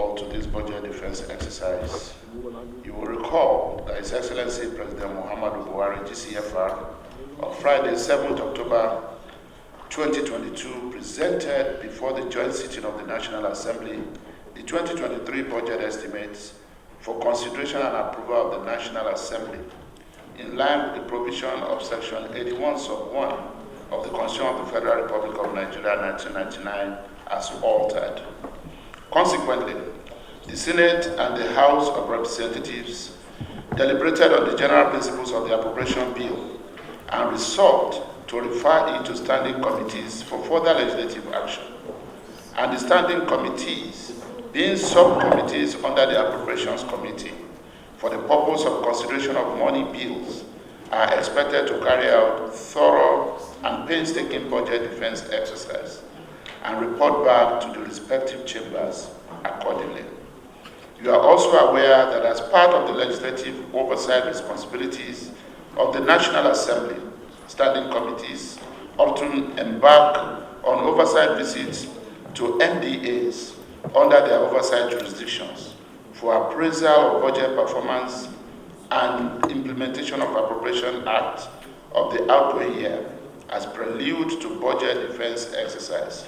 all to this budget defense exercise. You will recall that His Excellency President Muhammadu Buhari, GCFR, on Friday, 7th October 2022, presented before the joint sitting of the National Assembly the 2023 budget estimates for consideration and approval of the National Assembly, in line with the provision of Section 81, Sub 1 of the Constitution of the Federal Republic of Nigeria, 1999, as altered. Consequently, the Senate and the House of Representatives deliberated on the general principles of the appropriation bill and resolved to refer it to standing committees for further legislative action. And the standing committees, being subcommittees under the Appropriations Committee, for the purpose of consideration of money bills, are expected to carry out thorough and painstaking budget defense exercise and report back to the respective chambers accordingly. You are also aware that as part of the legislative oversight responsibilities of the National Assembly, standing committees often embark on oversight visits to NDAs under their oversight jurisdictions for appraisal of budget performance and implementation of Appropriation Act of the outgoing year as prelude to budget defense exercise.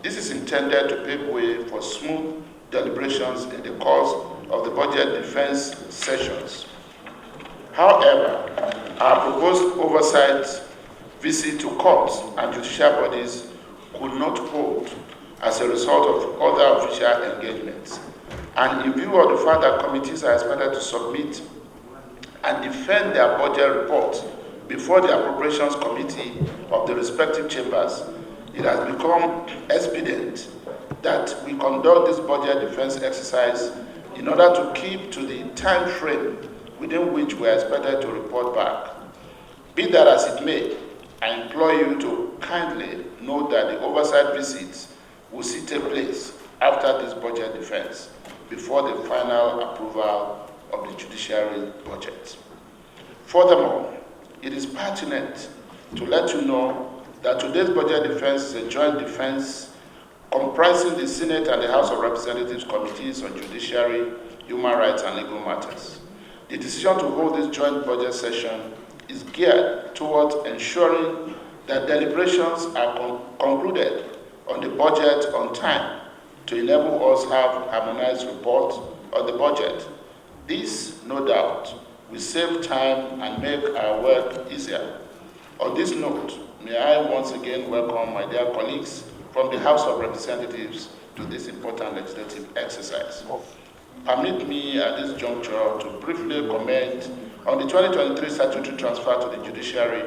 This is intended to pave way for smooth deliberations in the course of the budget defense sessions. However, our proposed oversight visit to courts and judicial bodies could not hold as a result of other official engagements. And in view of the fact that committees are expected to submit and defend their budget reports before the Appropriations Committee of the respective chambers, it has become expedient that we conduct this budget defense exercise in order to keep to the time frame within which we are expected to report back. Be that as it may, I implore you to kindly note that the oversight visits will still take place after this budget defense, before the final approval of the judiciary budget. Furthermore, it is pertinent to let you know that today's budget defense is a joint defense comprising the Senate and the House of Representatives Committees on Judiciary, Human Rights, and Legal Matters. The decision to hold this joint budget session is geared towards ensuring that deliberations are concluded on the budget on time to enable us have harmonized reports on the budget. This, no doubt, will save time and make our work easier. On this note, may I once again welcome my dear colleagues from the House of Representatives to this important legislative exercise. Permit me at this juncture to briefly comment on the 2023 statutory transfer to the judiciary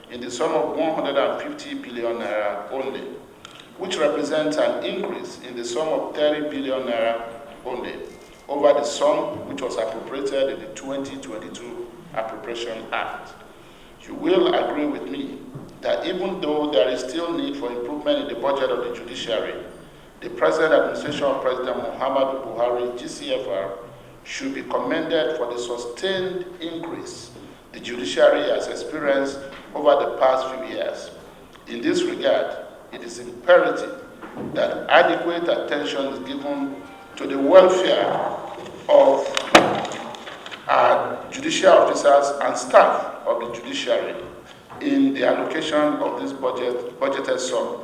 in the sum of 150 billion naira only, which represents an increase in the sum of 30 billion naira only over the sum which was appropriated in the 2022 Appropriation Act. You will agree with me that even though there is still need for improvement in the budget of the judiciary, the present administration of President Muhammadu Buhari, GCFR, should be commended for the sustained increase the judiciary has experienced over the past few years. In this regard, it is imperative that adequate attention is given to the welfare of our judicial officers and staff of the judiciary in the allocation of this budgeted sum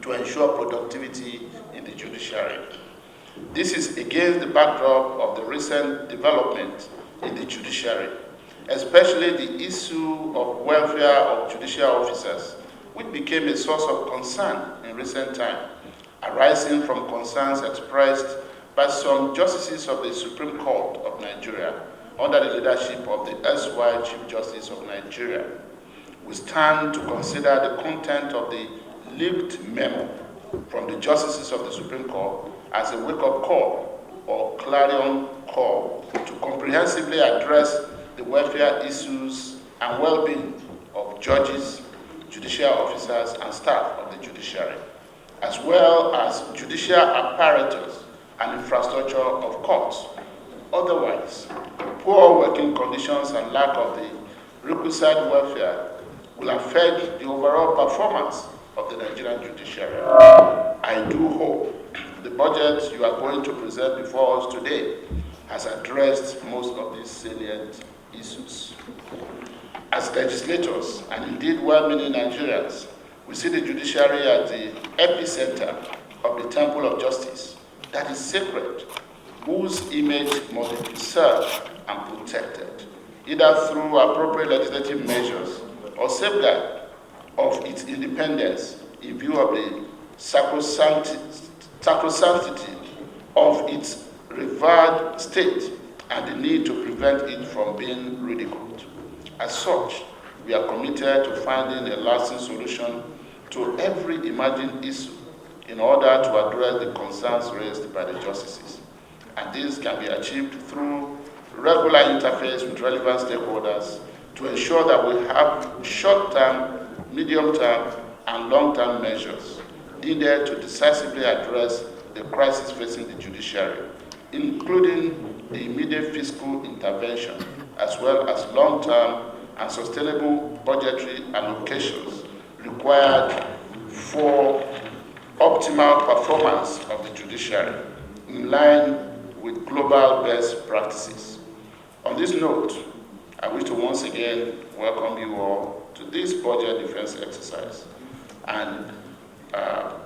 to ensure productivity in the judiciary. This is against the backdrop of the recent development in the judiciary, especially the issue of welfare of judicial officers, which became a source of concern in recent time, arising from concerns expressed by some justices of the Supreme Court of Nigeria under the leadership of the erstwhile Chief Justice of Nigeria. We stand to consider the content of the leaked memo from the justices of the Supreme Court as a wake-up call or clarion call to comprehensively address the welfare issues and well-being of judges, judicial officers, and staff of the judiciary, as well as judicial apparatus and infrastructure of courts. Otherwise, poor working conditions and lack of the requisite welfare will affect the overall performance of the Nigerian judiciary. I do hope the budget you are going to present before us today has addressed most of these salient issues. As legislators, and indeed well-meaning Nigerians, we see the judiciary as the epicenter of the temple of justice that is sacred, whose image must be preserved and protected, either through appropriate legislative measures or safeguard of its independence in view of the sacrosanctity of its revered state and the need to prevent it from being ridiculed. As such, we are committed to finding a lasting solution to every emerging issue in order to address the concerns raised by the justices. And this can be achieved through regular interface with relevant stakeholders to ensure that we have short-term, medium-term, and long-term measures needed to decisively address the crisis facing the judiciary, including the immediate fiscal intervention, as well as long-term and sustainable budgetary allocations required for optimal performance of the judiciary in line with global best practices. On this note, I wish to once again welcome you all to this budget defense exercise. And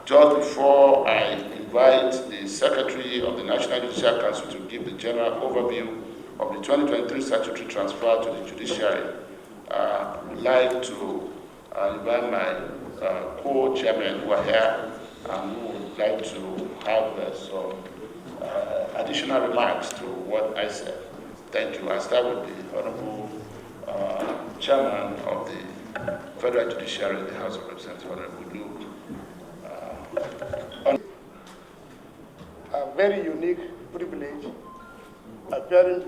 just before I invite the Secretary of the National Judicial Council to give the general overview of the 2023 statutory transfer to the judiciary, I would like to invite my co-chairmen who are here and who would like to have some additional remarks to what I said. Thank you. I'll start with the Honorable Chairman of the Federal Judiciary in the House of Representatives, Honorable Luke. A very unique privilege appearing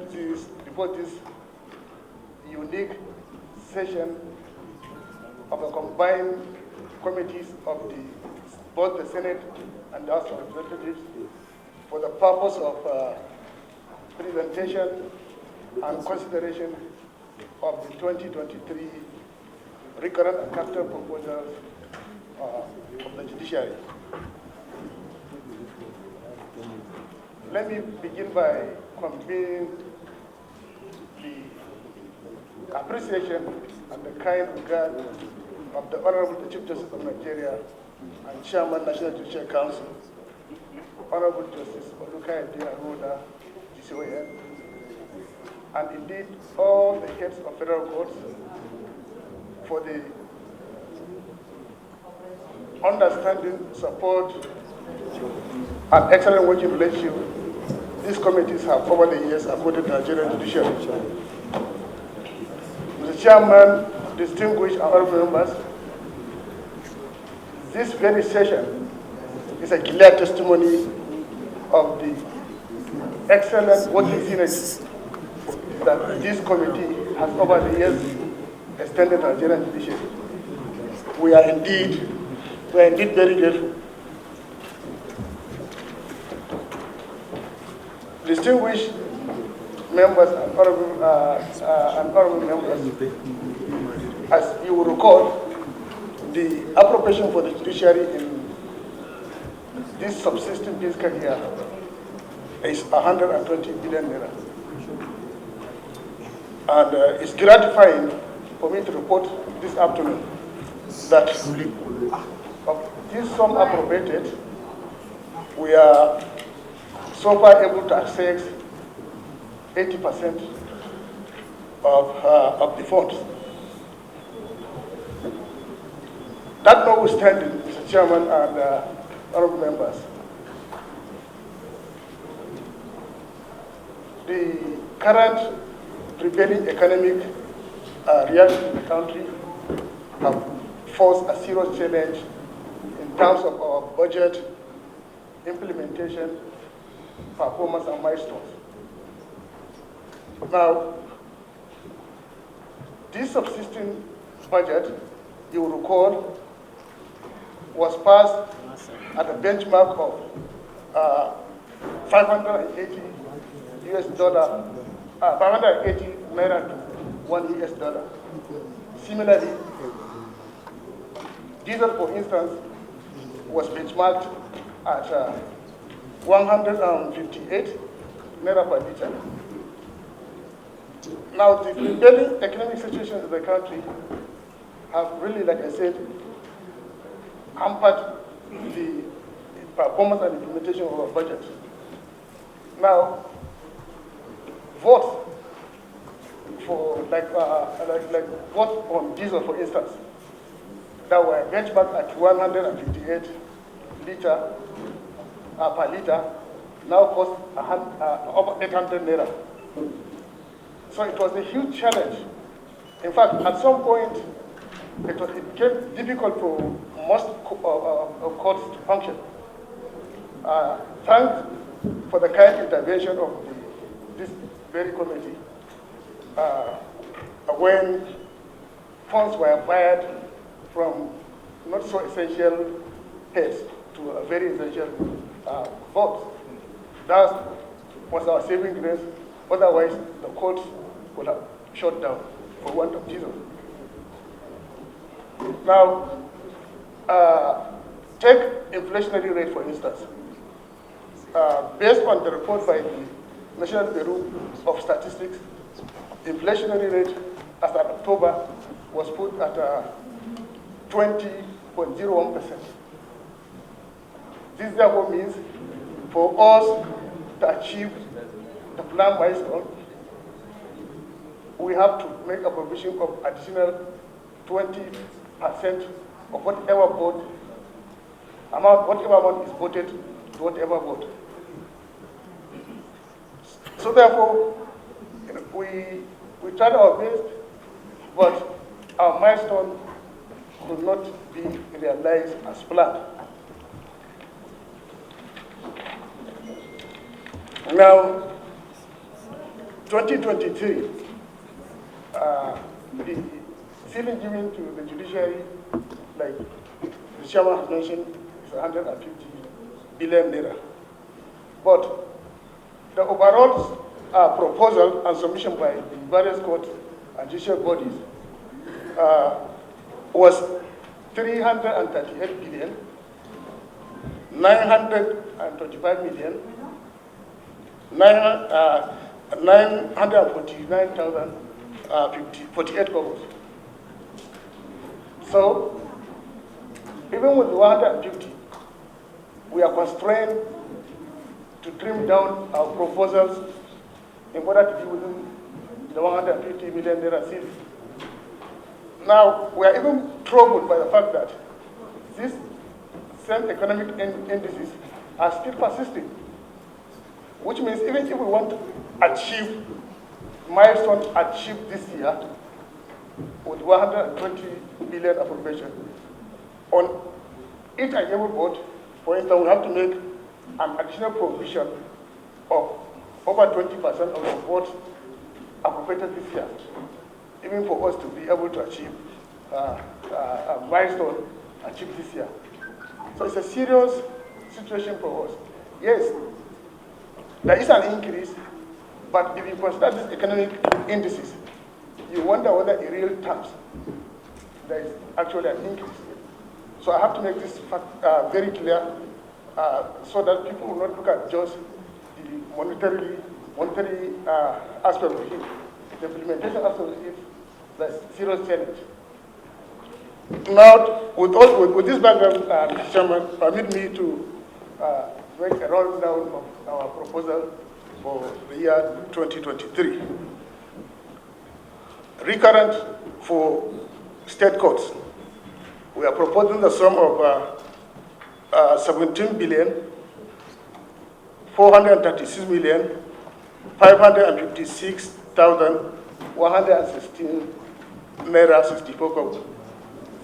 before this unique session of the combined committees of both the Senate and the House of Representatives for the purpose of presentation and consideration of the 2023 recurrent and capital proposals of the judiciary. Let me begin by conveying the appreciation and the kind regard of the Honorable Chief Justice of Nigeria and Chairman National Judicial Council, Honorable Justice Olukayode Aruda, GCON, and indeed all the heads of federal courts for the understanding, support, and excellent working relationship these committees have over the years according to Nigerian judiciary. Mr. Chairman, distinguished honorable members, this very session is a clear testimony of the excellent working synergy that this committee has over the years extended to Nigerian judiciary. We are indeed very grateful. Distinguished members and honorable members, as you will recall, the appropriation for the judiciary in this subsisting fiscal year is 120 billion naira. And it's gratifying for me to report this afternoon that of this sum appropriated, we are so far able to access 80% of the funds. That notwithstanding, Mr. Chairman and honorable members, the current prevailing economic reality in the country have forced a serious challenge in terms of our budget, implementation, performance, and milestones. Now, this subsisting budget, you will recall, was passed at a benchmark of 580 US dollar, 580 naira to $1 US. Similarly, diesel, for instance, was benchmarked at 158 naira per liter. Now, the prevailing economic situation in the country have really, like I said, hampered the performance and implementation of our budget. Now, votes for like votes on diesel, for instance, that were benchmarked at 158 liter per liter, now cost over 800 naira. So it was a huge challenge. In fact, at some point, it became difficult for most courts to function. Thanks for the kind intervention of this very committee, when funds were fired from not so essential heads to a very essential votes. That was our saving grace. Otherwise, the courts would have shut down for want of diesel. Now, take inflationary rate, for instance. Based on the report by the National Bureau of Statistics, inflationary rate as of October was put at 20.01%. This therefore means for us to achieve the plan milestone, we have to make a provision of additional 20% of whatever vote whatever amount is voted to whatever vote. So therefore, we tried our best, but our milestone could not be realized as planned. Now, 2023, the ceiling given to the judiciary, like the chairman has mentioned, is 150 billion naira. But the overall proposal and submission by the various courts and judicial bodies was 338 billion, 925 million, 949,048 crores. So, even with 150, we are constrained to trim down our proposals in order to be within the 150 million naira ceiling. Now, we are even troubled by the fact that these same economic indices are still persisting, which means even if we want to achieve milestones achieved this year with 120 billion appropriation, on each and every vote, for instance, we have to make an additional provision of over 20% of the votes appropriated this year, even for us to be able to achieve a milestone achieved this year. So it's a serious situation for us. Yes, there is an increase, but if you consider these economic indices, you wonder whether in real terms there is actually an increase. So I have to make this fact very clear so that people will not look at just the monetary aspect of it. The implementation aspect of it, that's serious challenge. Now, with this background, Mr. Chairman, permit me to make a rundown of our proposal for the year 2023. Recurrent for state courts, we are proposing the sum of 17 billion 436 million 556,116 naira 64 kobo.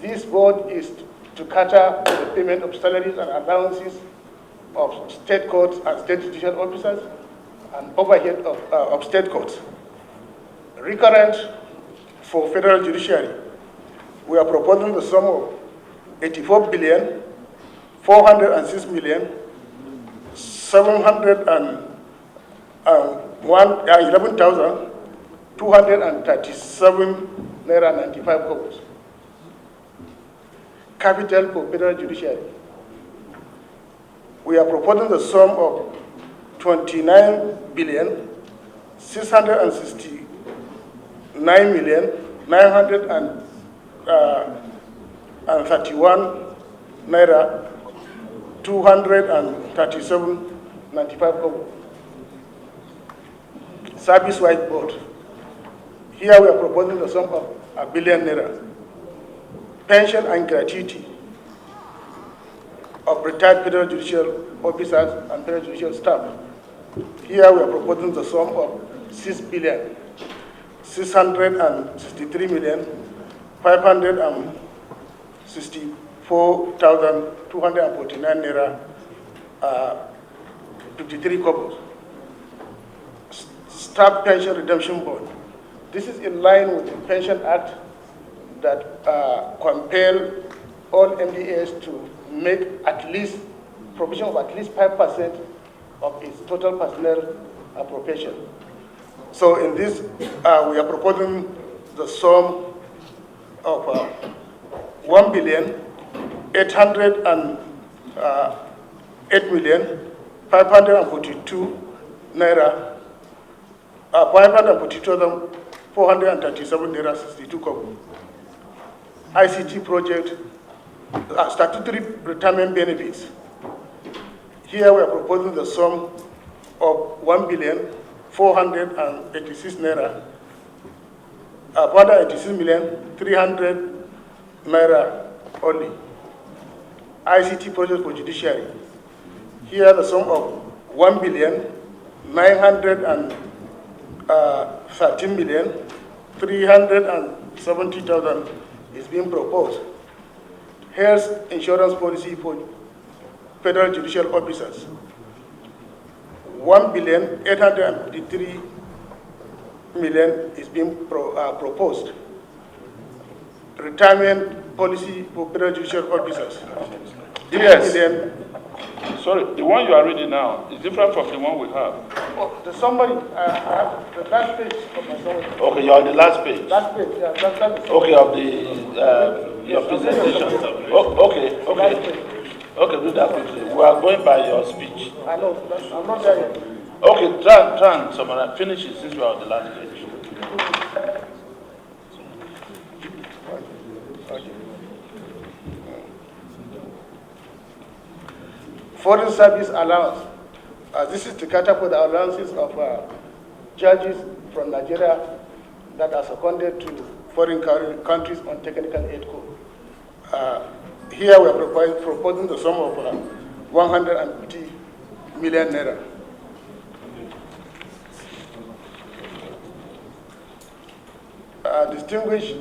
This board is to cater the payment of salaries and allowances of state courts and state judicial officers and overhead of state courts. Recurrent for federal judiciary, we are proposing the sum of 84 billion 406 million 11,237 naira 95 kobo. Capital for federal judiciary, we are proposing the sum of 29,669,931 naira 237.95 kobo. Service-wide board. Here we are proposing the sum of 1 billion naira. Pension and gratuity of retired federal judicial officers and federal judicial staff. Here we are proposing the sum of 6,663,564,249 naira 53 kobo. Staff Pension Redemption Board. This is in line with the Pension Act that compel all MDAs to make at least provision of at least 5% of its total personnel appropriation. So in this, we are proposing the sum of 1,808,542 naira, 542,437 naira 62 kobo. ICT project, statutory retirement benefits. Here we are proposing the sum of 1,486 naira, 486,300,000 naira only. ICT project for judiciary. Here the sum of 1,913,370,000 is being proposed. Health insurance policy for federal judicial officers. 1,853,000,000 is being proposed. Retirement policy for federal judicial officers. Yes. Sorry, the one you are reading now is different from the one we have. Oh, the summary, I have the last page of my summary. Okay, you're on the last page. Last page, yeah, that's Okay, of the your presentation. Oh, okay. Okay, do that quickly. We are going by your speech. I know, I'm not there yet. Okay, try and summarize. Finish it since we are on the last page. Foreign service allowance. This is to cater for the allowances of judges from Nigeria that are seconded to foreign countries on technical aid code. Here we are proposing the sum of 150 million naira. Distinguished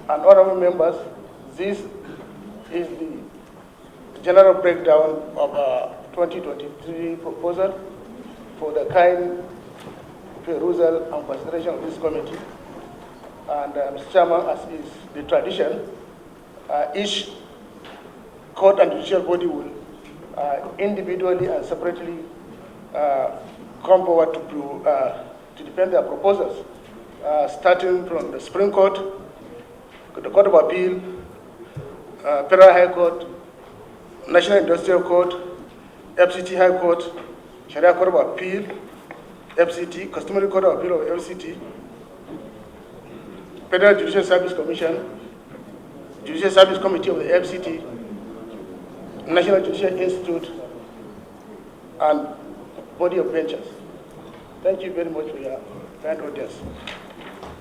and honorable members, this is the general breakdown of 2023 proposal for the kind perusal and consideration of this committee. And Mr. Chairman, as is the tradition, each court and judicial body will individually and separately come forward to defend their proposals, starting from the Supreme Court, the Court of Appeal, Federal High Court, National Industrial Court, FCT High Court, Sharia Court of Appeal, FCT, Customary Court of Appeal of FCT, Federal Judicial Service Commission, Judicial Service Committee of the FCT, National Judicial Institute, and body of benches. Thank you very much for your kind audience.